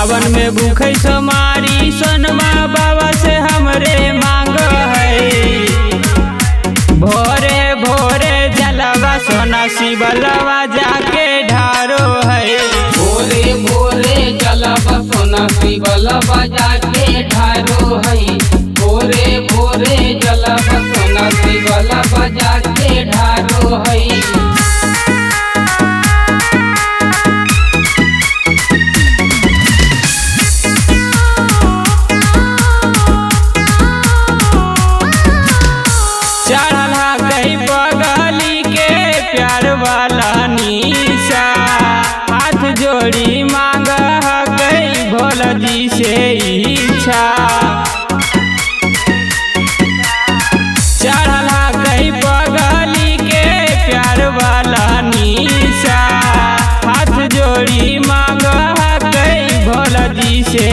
सावन में भूखे सोमारी सोनमा बाबा से हमरे मांग है। भोरे भोरे जलवा सोना शिवलवा जाके ढारो है। भोरे भोरे जलवा सोना शिवलवा जाके ढारो है। भोरे भोरे जलवा सोना शिवलवा जाके ढारो है। प्यार वाला निशा हाथ जोड़ी मांग गई भोला जी से इच्छा। चढ़ला गई बगली के प्यार वाला निशा हाथ जोड़ी मांग गई भोला जी से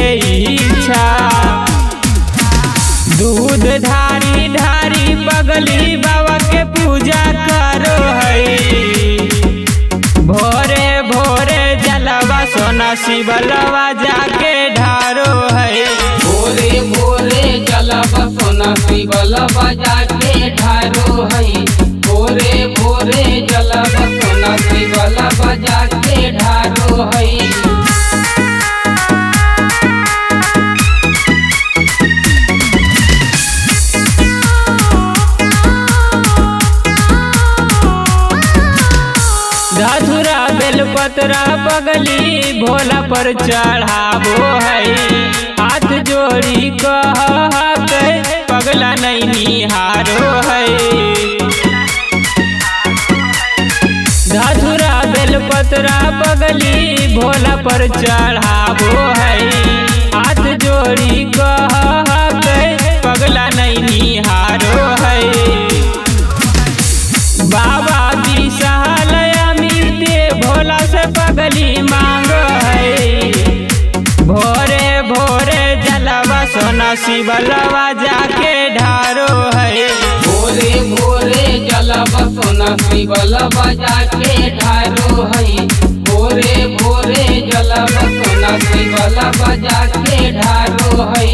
इच्छा। दूध धारी धारी बगली बाबा के पूजा करो है। भोरे भोरे जलवा सोना शिवलवा जाके ढारो है। भोरे भोरे जलवा सोना शिवलवा जाके ढारो है। भोरे भोरे जलवा सोना शिवलवा जाके ढारो है। धतूरा बेलपतरा पगली भोला पर चढ़ाबो है। हाथ जोड़ी कह पगला नहीं निहारो है। धतूरा बेलपतरा पगली भोला पर चढ़ाबो है। हाथ जोड़ी कह पगला नहीं निहारो है। बाबा विशाल भोला से पगली मांग है। भोरे भोरे जलवा सोना शिवलवा जाके ढारो है। भोरे भोरे जलवा सोना शिवलवा जाके ढारो है। भोरे भोरे जलवा सोना शिवलवा जाके ढारो है।